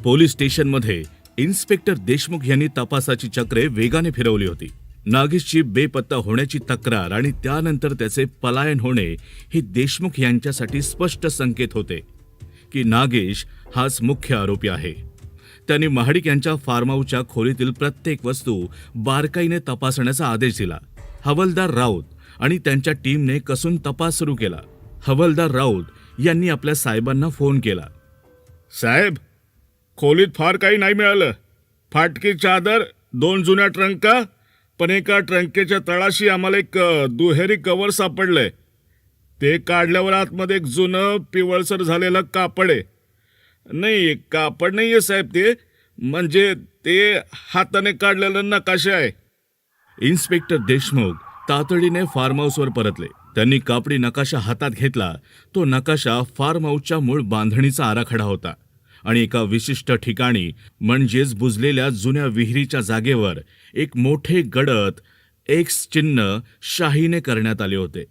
Police स्टेशनमध्ये inspector Deshmukh यांनी तपासाची चक्रे वेगाने फिरवली होती. नागेशची बेपत्ता होण्याची तक्रार आणि त्यानंतर त्याचे पलायन होणे हे देशमुख यांच्यासाठी स्पष्ट संकेत होते की नागेश हाच मुख्य आरोपी आहे. त्यांनी महाडिक यांच्या फार्म हाऊसच्या खोलीतील प्रत्येक वस्तू बारकाईने तपासण्याचा आदेश दिला. हवालदार राऊत आणि त्यांच्या टीमने कसून तपास सुरू केला. हवालदार राऊत यांनी आपल्या साहेबांना फोन केला. साहेब, खोलीत फार काही नाही मिळालं. फाटकी चादर, 2 जुन्या ट्रंका, पण एका ट्रंकेच्या तळाशी आम्हाला एक दुहेरी कवर सापडलंय. ते काढल्यावर आतमध्ये एक जुनं पिवळसर झालेलं कापड आहे. नाही, कापड नाही आहे साहेब, ते म्हणजे ते हाताने काढलेलं नकाशा आहे. इन्स्पेक्टर देशमुख तातडीने फार्म हाऊसवर परतले. त्यांनी कापडी नकाशा हातात घेतला. तो नकाशा फार्म हाऊसच्या मूळ बांधणीचा आराखडा होता आणि एका विशिष्ट ठिकाणी म्हणजेच बुजलेल्या जुन्या विहिरीच्या जागेवर एक मोठे गडद एक्स चिन्ह शाहीने करण्यात आले होते.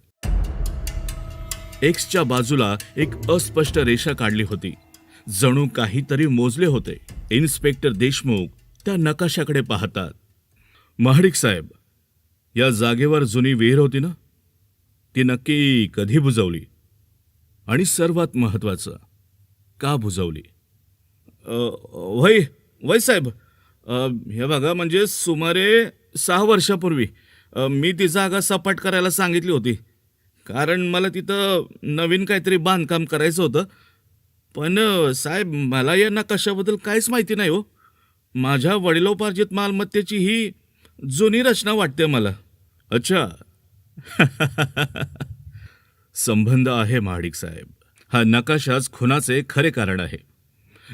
एक्सच्या बाजूला एक अस्पष्ट रेषा काढली होती. जणू काहीतरी मोजले होते. इन्स्पेक्टर देशमुख त्या नकाशाकडे पाहतात. महाडिक साहेब, या जागेवर जुनी विहीर होती ना, ती नक्की कधी बुजवली आणि सर्वात महत्वाचं का बुजवली? वय साहेब, हे बघा, म्हणजे सुमारे 6 वर्षापूर्वी मी ती जागा सपाट करायला सांगितली होती, कारण मला तिथं नवीन काहीतरी बांधकाम करायचं होतं. पण साहेब, मला या नकाशाबद्दल काहीच माहिती नाही हो. माझ्या वडिलोपार्जित मालमत्तेची ही जुनी रचना वाटते मला. अच्छा. संबंध आहे महाडिक साहेब. हा नकाशाच खुनाचे खरे कारण आहे.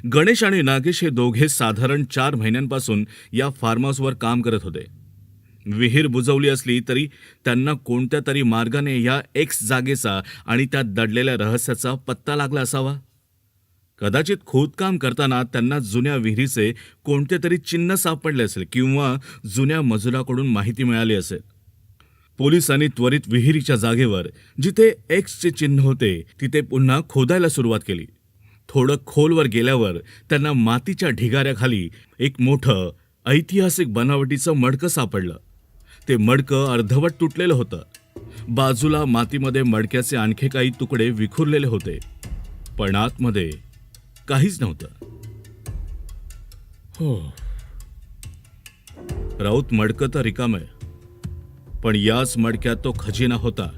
गणेश आणि नागेश हे दोघे साधारण 4 महिन्यांपासून या फार्म हाऊसवर काम करत होते. विहीर बुजवली असली तरी त्यांना कोणत्या तरी मार्गाने या एक्स जागेचा आणि त्या दडलेल्या रहस्याचा पत्ता लागला असावा. कदाचित खोदकाम करताना त्यांना जुन्या विहिरीचे कोणते तरी चिन्ह सापडले असेल किंवा जुन्या मजुराकडून माहिती मिळाली असेल. पोलिसांनी त्वरित विहिरीच्या जागेवर जिथे एक्सचे चिन्ह होते तिथे पुन्हा खोदायला सुरुवात केली. थोडं खोलवर गेल्यावर त्यांना मातीच्या ढिगाऱ्याखाली एक मोठं ऐतिहासिक बनावटीचं मडकं सापडलं. ते मडकं अर्धवट तुटलेलं होतं. बाजूला मातीमध्ये मडक्याचे आणखी काही तुकडे विखुरलेले होते, पण आतमध्ये काहीच नव्हतं. हो, राऊत, मडकं तर रिकामं आहे, पण याच मडक्यात तो खजिना होता.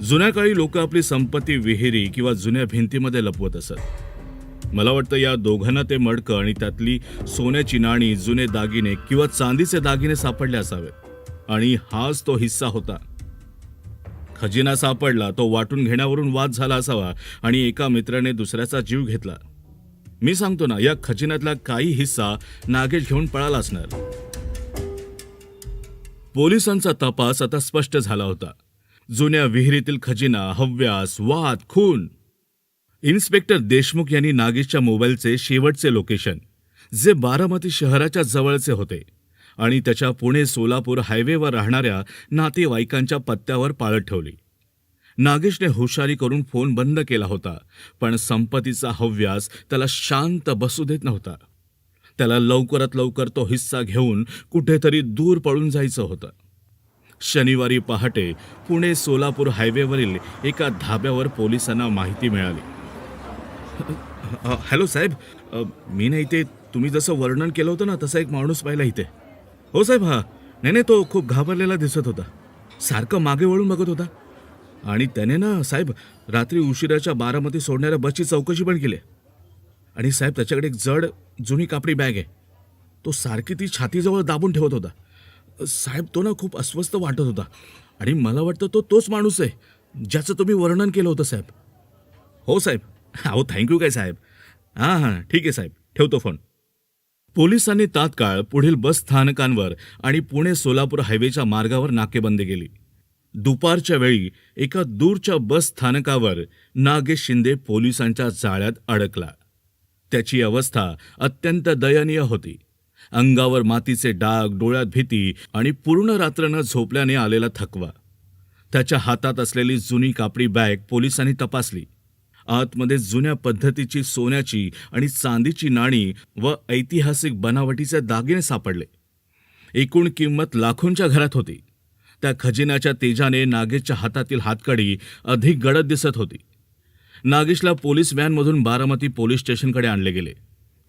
जुन्या काळी लोक आपली संपत्ती विहिरी किंवा जुन्या भिंतीमध्ये लपवत असत. मला वाटतं या दोघांना ते मडकं आणि त्यातली सोन्याची नाणी, जुने दागिने किंवा चांदीचे दागिने सापडले असावेत आणि हाच तो हिस्सा होता. खजिना सापडला, तो वाटून घेण्यावरून वाद झाला असावा आणि एका मित्राने दुसऱ्याचा जीव घेतला. मी सांगतो ना, या खजिन्यातला काही हिस्सा नागेश घेऊन पळाला असणार. पोलिसांचा तपास आता स्पष्ट झाला होता. जुन्या विहिरीतील खजिना, हव्यास, वाद, खून. इन्स्पेक्टर देशमुख यांनी नागेशच्या मोबाईलचे शेवटचे लोकेशन, जे बारामती शहराच्या जवळचे होते आणि त्याच्या पुणे सोलापूर हायवेवर राहणाऱ्या नातेवाईकांच्या पत्त्यावर पाळत ठेवली. नागेशने हुशारी करून फोन बंद केला होता, पण संपत्तीचा हव्यास त्याला शांत बसू देत नव्हता. त्याला लवकरात लवकर तो हिस्सा घेऊन कुठेतरी दूर पळून जायचं होतं. शनिवारी पहाटे पुणे सोलापूर हायवेवरील एका धाब्यावर पोलिसांना माहिती मिळाली. हॅलो साहेब, मी नाही, ते तुम्ही जसं वर्णन केलं होतं ना, तसा एक माणूस पाहिला इथे. हो साहेब. हा, नाही, तो खूप घाबरलेला दिसत होता. सारखं मागे वळून बघत होता आणि त्याने ना साहेब रात्री उशिराच्या बारामती सोडणाऱ्या बसची चौकशी पण केली. आणि साहेब, त्याच्याकडे एक जड जुनी कापडी बॅग आहे. तो सारखी ती छातीजवळ दाबून ठेवत होता. साहेब, तो ना खूप अस्वस्थ वाटत होता आणि मला वाटतं तो तोच माणूस आहे ज्याचं तुम्ही वर्णन केलं होतं साहेब. हो साहेब. अहो, थँक्यू काय साहेब. हां, ठीक आहे साहेब, ठेवतो फोन. पोलिसांनी तात्काळ पुढील बस स्थानकांवर आणि पुणे सोलापूर हायवेच्या मार्गावर नाकेबंदी केली. दुपारच्या वेळी एका दूरच्या बस स्थानकावर नागेश शिंदे पोलिसांच्या जाळ्यात अडकला. त्याची अवस्था अत्यंत दयनीय होती. अंगावर मातीचे डाग, डोळ्यात भीती आणि पूर्ण रात्र न झोपल्याने आलेला थकवा. त्याच्या हातात असलेली जुनी कापडी बॅग पोलिसांनी तपासली आतमध्ये जुन्या पद्धतीची सोन्याची आणि चांदीची नाणी व ऐतिहासिक बनावटीचे दागिने सापडले. एकूण किंमत लाखोंच्या घरात होती. त्या खजिन्याच्या तेजाने नागेशच्या हातातील हातकडी अधिक गडद दिसत होती. नागेशला पोलीस व्हॅनमधून बारामती पोलीस स्टेशनकडे आणले गेले.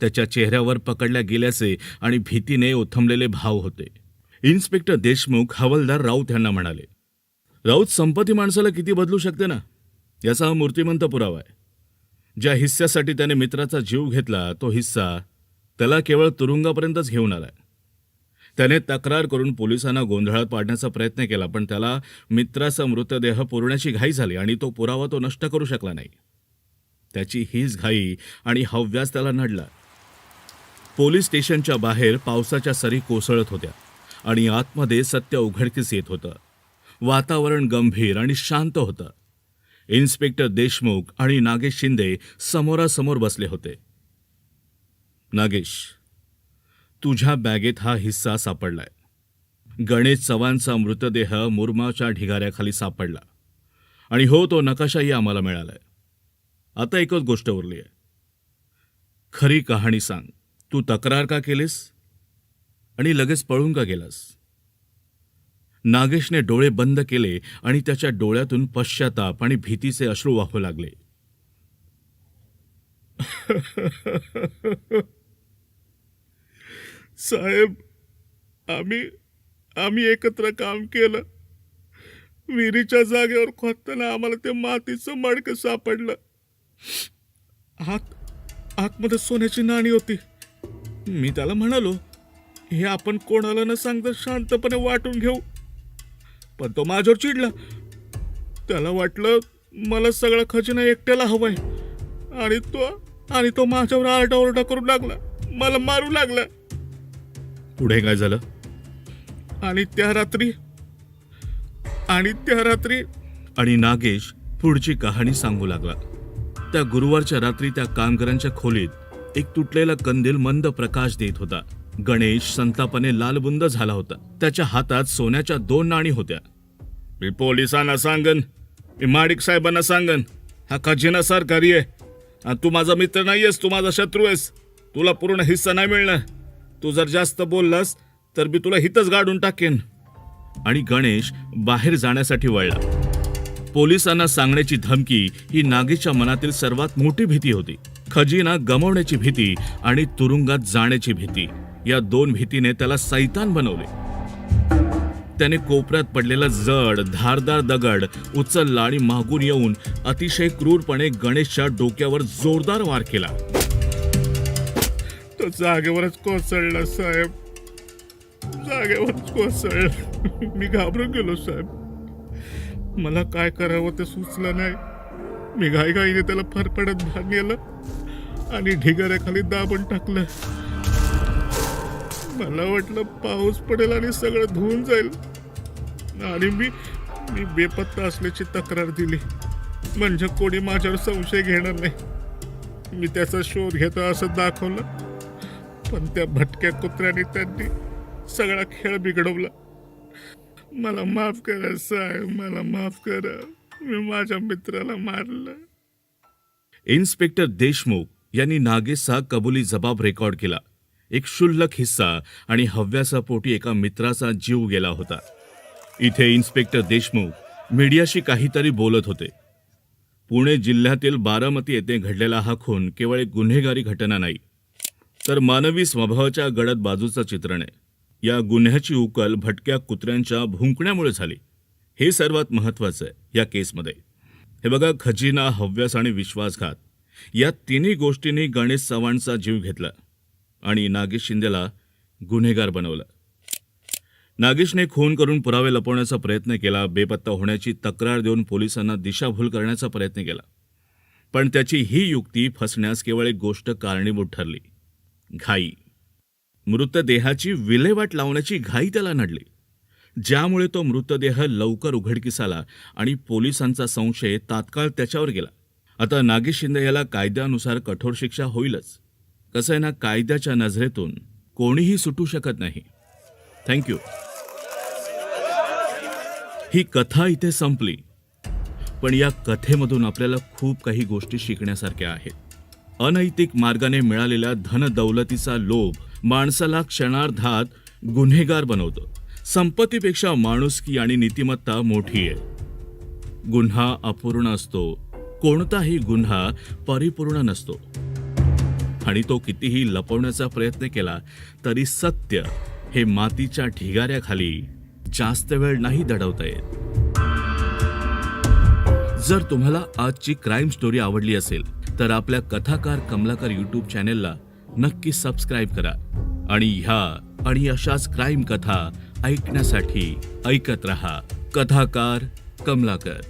त्याच्या चेहऱ्यावर पकडल्या गेल्याचे आणि भीतीने ओथंबलेले भाव होते. इन्स्पेक्टर देशमुख हवालदार राऊत यांना म्हणाले, राऊत, संपत्ती माणसाला किती बदलू शकते ना, याचा हा मूर्तिमंत पुरावा आहे. ज्या हिस्स्यासाठी त्याने मित्राचा जीव घेतला तो हिस्सा त्याला केवळ तुरुंगापर्यंतच घेऊन आलाय. त्याने तक्रार करून पोलिसांना गोंधळात पाडण्याचा प्रयत्न केला, पण त्याला मित्राचा मृतदेह पुरण्याची घाई झाली आणि तो पुरावा तो नष्ट करू शकला नाही. त्याची हीच घाई आणि हव्यास त्याला नडला. पोलीस स्टेशनच्या बाहेर पावसाच्या सरी कोसळत होत्या आणि आतमध्ये सत्य उघडकीस येत होतं. वातावरण गंभीर आणि शांत होतं. इन्स्पेक्टर देशमुख आणि नागेश शिंदे समोरासमोर बसले होते. नागेश, तुझ्या बॅगेत हा हिस्सा सापडलाय. गणेश चव्हाणचा मृतदेह मुरमाच्या ढिगाऱ्याखाली सापडला. आणि हो, तो नकाशाही आम्हाला मिळालाय. आता एकच गोष्ट उरली आहे. खरी कहाणी सांग. तू तक्रार का केलीस आणि लगेच पळून का गेलास? नागेशने डोळे बंद केले आणि त्याच्या डोळ्यातून पश्चाताप आणि भीतीचे अश्रू वाहू लागले. साहेब, आम्ही एकत्र काम केलं. विहिरीच्या जागेवर खोदताना आम्हाला ते मातीचं मडकं सापडलं. आतमध्ये सोन्याची नाणी होती. मी त्याला म्हणालो, हे आपण कोणाला न सांगता शांतपणे वाटून घेऊ. पण तो माझ्यावर चिडला. त्याला वाटलं मला सगळा खजिना एकट्याला हवाय आणि तो माझ्यावर आरडाओरडा करू लागला. मला मारू लागला. पुढे काय झालं? आणि त्या रात्री आणि नागेश पुढची कहाणी सांगू लागला. त्या गुरुवारच्या रात्री त्या कामगारांच्या खोलीत एक तुटलेला कंदील मंद प्रकाश देत होता. गणेश संतापाने लालबुंद झाला होता. त्याच्या हातात सोन्याच्या 2 नाणी होत्या. मी पोलिसांना सांगन, मी माडिक साहेबांना सांगन, हा खजिना सरकारी आहे. आणि तू माझा मित्र नाहीयेस, तू माझा शत्रू आहेस. तुला पूर्ण हिस्सा नाही मिळणार. तू जर जास्त बोललास तर मी तुला हितच गाडून टाकेन. आणि गणेश बाहेर जाण्यासाठी वळला. पोलिसांना सांगण्याची धमकी ही नागेशच्या मनातील सर्वात मोठी भीती होती. खजिना गमावण्याची भीती आणि तुरुंगात जाण्याची भीती, या 2 भीतीने त्याला सैतान बनवले. त्याने कोपऱ्यात पडलेला जड धारदार दगड उचलला आणि मागून येऊन अतिशय क्रूरपणे गणेशच्या डोक्यावर जोरदार वार केला. तो जागेवरच कोसळला साहेब, जागेवरच कोसळला. मी घाबरून गेलो साहेब. मला काय करावं ते सुचलं नाही. मी घाईघाईने त्याला फरफडत भाग नेलं आणि ढिगाऱ्याखाली दाबून टाकलं. मला वाटलं पाऊस पडेल आणि सगळं धुवून जाईल. आणि मी बेपत्ता असल्याची तक्रार दिली, म्हणजे कोणी माझ्यावर संशय घेणार नाही. मी त्याचा शोध घेतो असं दाखवलं. पण त्या भटक्या कुत्र्याने त्यांनी सगळा खेळ बिघडवला. मला माफ करा साहेब, मला माफ करा. मी माझ्या मित्राला मारलं. इन्स्पेक्टर देशमुख यांनी नागेशचा कबुली जबाब रेकॉर्ड केला. एक क्षुल्लक हिस्सा आणि हव्यासापोटी एका मित्राचा जीव गेला होता. इथे इन्स्पेक्टर देशमुख मीडियाशी काहीतरी बोलत होते. पुणे जिल्ह्यातील बारामती येथे घडलेला हा खून केवळ एक गुन्हेगारी घटना नाही, तर मानवी स्वभावाच्या गडद बाजूचं चित्रण आहे. या गुन्ह्याची उकल भटक्या कुत्र्यांच्या भुंकण्यामुळे झाली. हे सर्वात महत्त्वाचं आहे या केसमध्ये. हे बघा, खजिना, हव्यास आणि विश्वासघात या 3 गोष्टींनी गणेश चव्हाणचा जीव घेतला आणि नागेश शिंदेला गुन्हेगार बनवलं. नागेशने खून करून पुरावे लपवण्याचा प्रयत्न केला. बेपत्ता होण्याची तक्रार देऊन पोलिसांना दिशाभूल करण्याचा प्रयत्न केला. पण त्याची ही युक्ती फसण्यास केवळ एक गोष्ट कारणीभूत ठरली: घाई. मृतदेहाची विल्हेवाट लावण्याची घाई त्याला नडली, ज्यामुळे तो मृतदेह लवकर उघडकीस आला आणि पोलिसांचा संशय तात्काळ त्याच्यावर गेला. आता नागेश शिंदे याला कायद्यानुसार कठोर शिक्षा होईलच. कसं आहे ना, कायद्याच्या नजरेतून कोणीही सुटू शकत नाही. थँक्यू. ही कथा इथे संपली, पण या कथेमधून आपल्याला खूप काही गोष्टी शिकण्यासारख्या आहेत. अनैतिक मार्गाने मिळालेल्या धनदौलतीचा लोभ माणसाला क्षणार्धात गुन्हेगार बनवतो. संपत्तीपेक्षा माणुसकी आणि नीतिमत्ता मोठी आहे. गुन्हा अपूर्ण असतो, कोणताही गुन्हा परिपूर्ण नसतो, आणि तो कितीही लपवण्याचा प्रयत्न केला तरी सत्य हे मातीच्या ढिगाऱ्याखाली जास्त वेळ नाही दडवता येत. जर तुम्हाला आजची क्राईम स्टोरी आवडली असेल तर आपल्या कथाकार कमलाकर यूट्यूब चॅनेलला नक्की सबस्क्राईब करा आणि ह्या आणि अशाच क्राईम कथा ऐकण्यासाठी ऐकत रहा कथाकार कमलाकर.